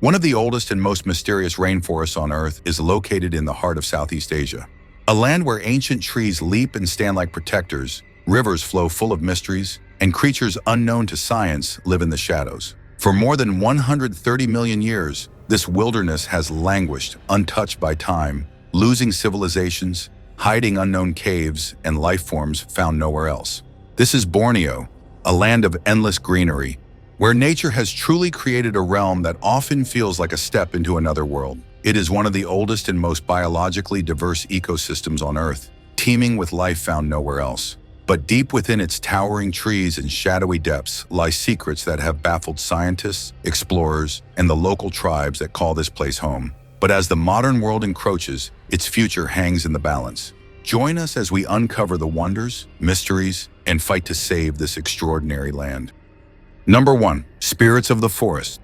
One of the oldest and most mysterious rainforests on Earth is located in the heart of Southeast Asia. A land where ancient trees leap and stand like protectors, rivers flow full of mysteries, and creatures unknown to science live in the shadows. For more than 130 million years, this wilderness has languished, untouched by time, losing civilizations, hiding unknown caves and life forms found nowhere else. This is Borneo, a land of endless greenery, where nature has truly created a realm that often feels like a step into another world. It is one of the oldest and most biologically diverse ecosystems on Earth, teeming with life found nowhere else. But deep within its towering trees and shadowy depths lie secrets that have baffled scientists, explorers, and the local tribes that call this place home. But as the modern world encroaches, its future hangs in the balance. Join us as we uncover the wonders, mysteries, and fight to save this extraordinary land. Number 1. Spirits of the forest.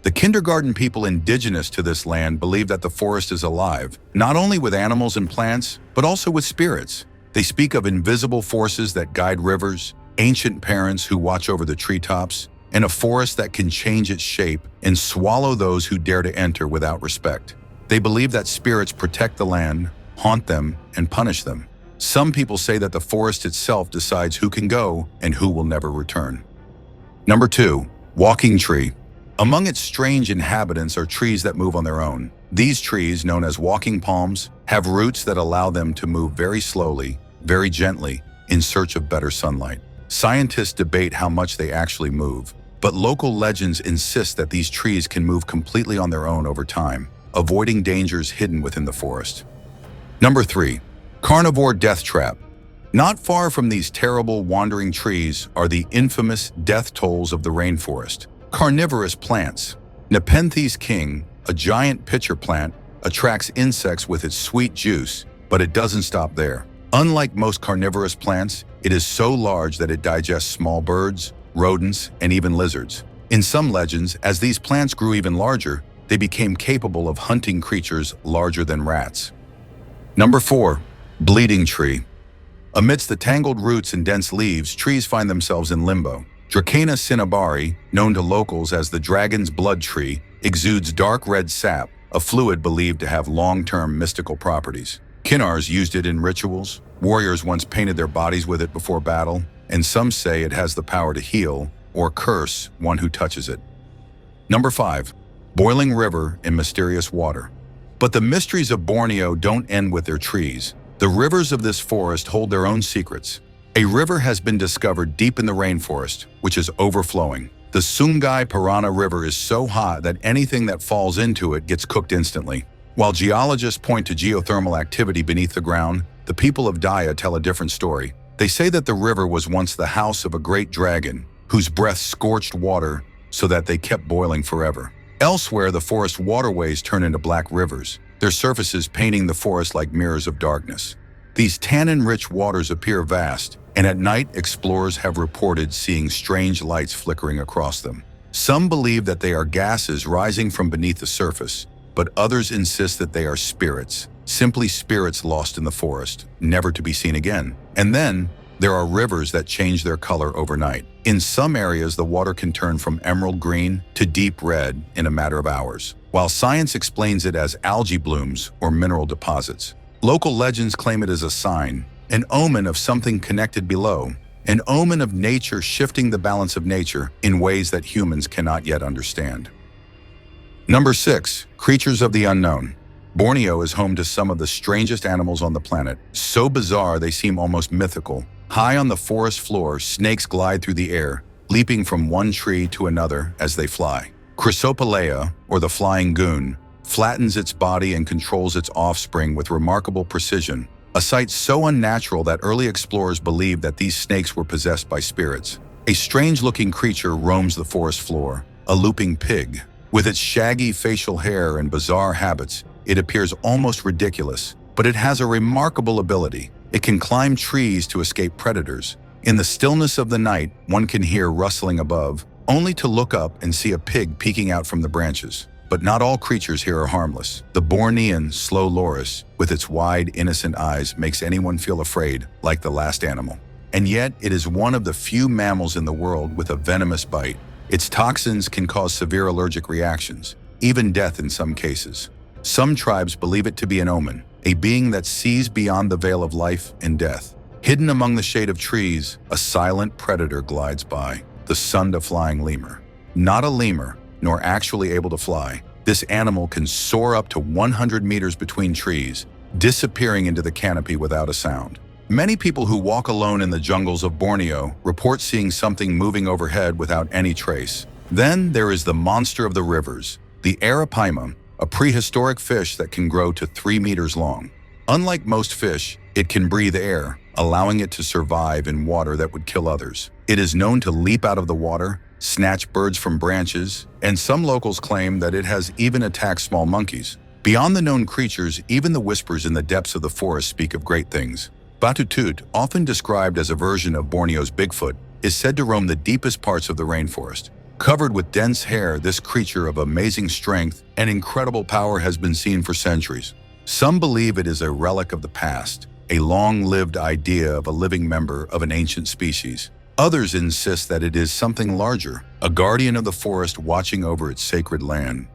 The kindergarten people indigenous to this land believe that the forest is alive, not only with animals and plants, but also with spirits. They speak of invisible forces that guide rivers, ancient parents who watch over the treetops, and a forest that can change its shape and swallow those who dare to enter without respect. They believe that spirits protect the land, haunt them, and punish them. Some people say that the forest itself decides who can go and who will never return. Number 2. Walking tree. Among its strange inhabitants are trees that move on their own. These trees, known as walking palms, have roots that allow them to move very slowly, very gently, in search of better sunlight. Scientists debate how much they actually move, but local legends insist that these trees can move completely on their own over time, avoiding dangers hidden within the forest. Number 3. Carnivore death trap. Not far from these terrible wandering trees are the infamous death tolls of the rainforest. Carnivorous plants. Nepenthes king, a giant pitcher plant, attracts insects with its sweet juice, but it doesn't stop there. Unlike most carnivorous plants, it is so large that it digests small birds, rodents, and even lizards. In some legends, as these plants grew even larger, they became capable of hunting creatures larger than rats. Number 4. Bleeding tree. Amidst the tangled roots and dense leaves, trees find themselves in limbo. Dracana cinnabari, known to locals as the dragon's blood tree, exudes dark red sap, a fluid believed to have long-term mystical properties. Kinnars used it in rituals, warriors once painted their bodies with it before battle, and some say it has the power to heal or curse one who touches it. Number 5. Boiling river in mysterious water. But the mysteries of Borneo don't end with their trees. The rivers of this forest hold their own secrets. A river has been discovered deep in the rainforest, which is overflowing. The Sungai Parana River is so hot that anything that falls into it gets cooked instantly. While geologists point to geothermal activity beneath the ground, the people of Daya tell a different story. They say that the river was once the house of a great dragon, whose breath scorched water so that they kept boiling forever. Elsewhere, the forest waterways turn into black rivers, their surfaces painting the forest like mirrors of darkness. These tannin-rich waters appear vast, and at night explorers have reported seeing strange lights flickering across them. Some believe that they are gases rising from beneath the surface, but others insist that they are spirits, simply spirits lost in the forest, never to be seen again. And then, there are rivers that change their color overnight. In some areas, the water can turn from emerald green to deep red in a matter of hours, while science explains it as algae blooms or mineral deposits. Local legends claim it as a sign, an omen of something connected below, an omen of nature shifting the balance of nature in ways that humans cannot yet understand. Number 6. Creatures of the unknown. Borneo is home to some of the strangest animals on the planet, so bizarre they seem almost mythical. High on the forest floor, snakes glide through the air, leaping from one tree to another as they fly. Chrysopelea, or the flying goon, flattens its body and controls its offspring with remarkable precision, a sight so unnatural that early explorers believed that these snakes were possessed by spirits. A strange-looking creature roams the forest floor, a looping pig. With its shaggy facial hair and bizarre habits, it appears almost ridiculous, but it has a remarkable ability. It can climb trees to escape predators. In the stillness of the night, one can hear rustling above, only to look up and see a pig peeking out from the branches. But not all creatures here are harmless. The Bornean slow loris, with its wide, innocent eyes, makes anyone feel afraid, like the last animal. And yet, it is one of the few mammals in the world with a venomous bite. Its toxins can cause severe allergic reactions, even death in some cases. Some tribes believe it to be an omen, a being that sees beyond the veil of life and death. Hidden among the shade of trees, a silent predator glides by, the Sunda-flying lemur. Not a lemur, nor actually able to fly, this animal can soar up to 100 meters between trees, disappearing into the canopy without a sound. Many people who walk alone in the jungles of Borneo report seeing something moving overhead without any trace. Then there is the monster of the rivers, the arapaima, a prehistoric fish that can grow to 3 meters long. Unlike most fish, it can breathe air, allowing it to survive in water that would kill others. It is known to leap out of the water, snatch birds from branches, and some locals claim that it has even attacked small monkeys. Beyond the known creatures, even the whispers in the depths of the forest speak of great things. Batutut, often described as a version of Borneo's Bigfoot, is said to roam the deepest parts of the rainforest. Covered with dense hair, this creature of amazing strength and incredible power has been seen for centuries. Some believe it is a relic of the past, a long-lived idea of a living member of an ancient species. Others insist that it is something larger, a guardian of the forest watching over its sacred land.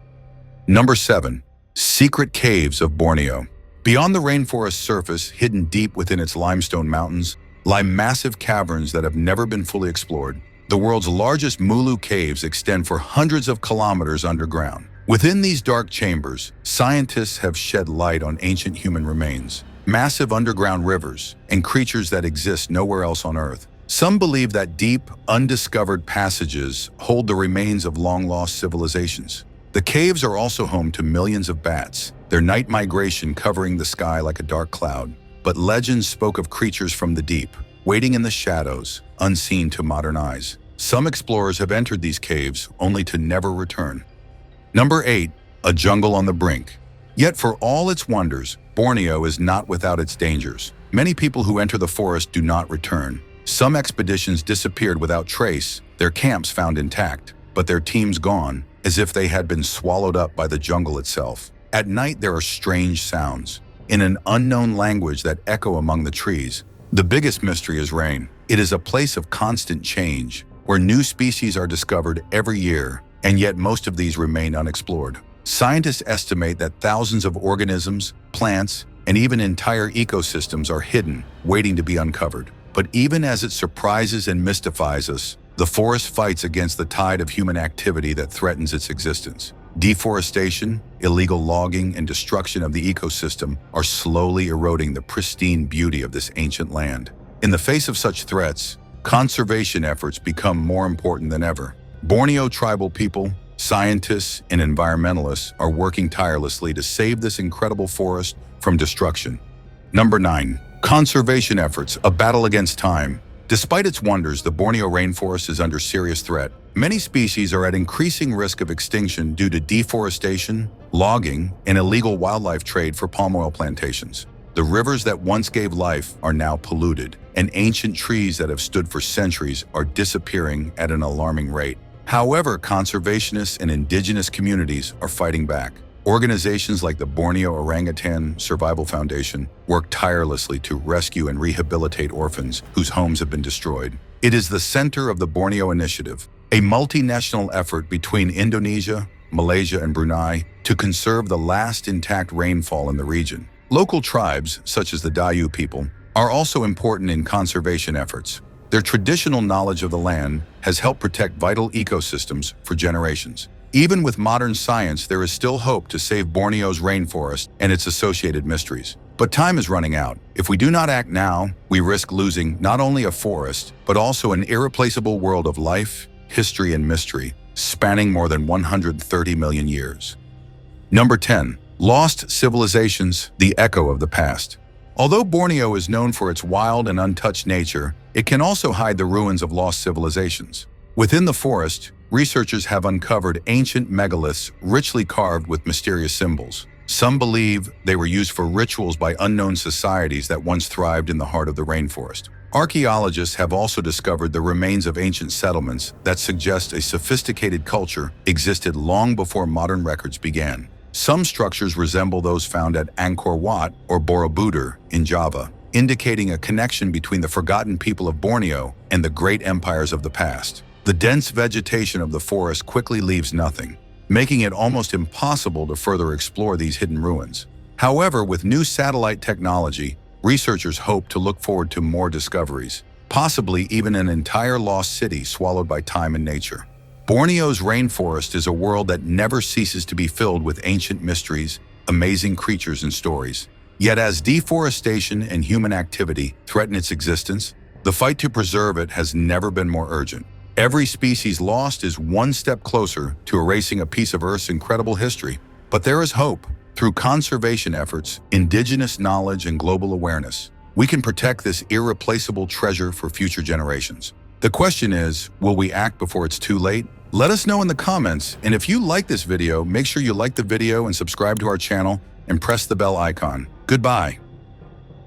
Number 7. Secret Caves of Borneo. Beyond the rainforest's surface, hidden deep within its limestone mountains, lie massive caverns that have never been fully explored. The world's largest Mulu caves extend for hundreds of kilometers underground. Within these dark chambers, scientists have shed light on ancient human remains, massive underground rivers, and creatures that exist nowhere else on Earth. Some believe that deep, undiscovered passages hold the remains of long-lost civilizations. The caves are also home to millions of bats, their night migration covering the sky like a dark cloud. But legends spoke of creatures from the deep, waiting in the shadows, unseen to modern eyes. Some explorers have entered these caves only to never return. Number 8. A jungle on the brink. Yet for all its wonders, Borneo is not without its dangers. Many people who enter the forest do not return. Some expeditions disappeared without trace, their camps found intact, but their teams gone, as if they had been swallowed up by the jungle itself. At night there are strange sounds, in an unknown language that echo among the trees. The biggest mystery is rain. It is a place of constant change, where new species are discovered every year, and yet most of these remain unexplored. Scientists estimate that thousands of organisms, plants, and even entire ecosystems are hidden, waiting to be uncovered. But even as it surprises and mystifies us, the forest fights against the tide of human activity that threatens its existence. Deforestation, illegal logging, and destruction of the ecosystem are slowly eroding the pristine beauty of this ancient land. In the face of such threats, conservation efforts become more important than ever. Borneo tribal people, scientists, and environmentalists are working tirelessly to save this incredible forest from destruction. Number 9. Conservation efforts, a battle against time. Despite its wonders, the Borneo rainforest is under serious threat. Many species are at increasing risk of extinction due to deforestation, logging, and illegal wildlife trade for palm oil plantations. The rivers that once gave life are now polluted, and ancient trees that have stood for centuries are disappearing at an alarming rate. However, conservationists and indigenous communities are fighting back. Organizations like the Borneo Orangutan Survival Foundation work tirelessly to rescue and rehabilitate orphans whose homes have been destroyed. It is the center of the Borneo Initiative, a multinational effort between Indonesia, Malaysia, and Brunei to conserve the last intact rainfall in the region. Local tribes, such as the Dayu people, are also important in conservation efforts. Their traditional knowledge of the land has helped protect vital ecosystems for generations. Even with modern science, there is still hope to save Borneo's rainforest and its associated mysteries. But time is running out. If we do not act now, we risk losing not only a forest, but also an irreplaceable world of life, history, and mystery, spanning more than 130 million years. Number 10. Lost civilizations, the echo of the past. Although Borneo is known for its wild and untouched nature, it can also hide the ruins of lost civilizations. Within the forest, researchers have uncovered ancient megaliths richly carved with mysterious symbols. Some believe they were used for rituals by unknown societies that once thrived in the heart of the rainforest. Archaeologists have also discovered the remains of ancient settlements that suggest a sophisticated culture existed long before modern records began. Some structures resemble those found at Angkor Wat or Borobudur in Java, indicating a connection between the forgotten people of Borneo and the great empires of the past. The dense vegetation of the forest quickly leaves nothing. making it almost impossible to further explore these hidden ruins. However, with new satellite technology, researchers hope to look forward to more discoveries, possibly even an entire lost city swallowed by time and nature. Borneo's rainforest is a world that never ceases to be filled with ancient mysteries, amazing creatures, and stories. Yet as deforestation and human activity threaten its existence, the fight to preserve it has never been more urgent. Every species lost is one step closer to erasing a piece of Earth's incredible history. But there is hope. Through conservation efforts, indigenous knowledge, and global awareness, we can protect this irreplaceable treasure for future generations. The question is, will we act before it's too late? Let us know in the comments, and if you like this video, make sure you like the video and subscribe to our channel and press the bell icon. Goodbye.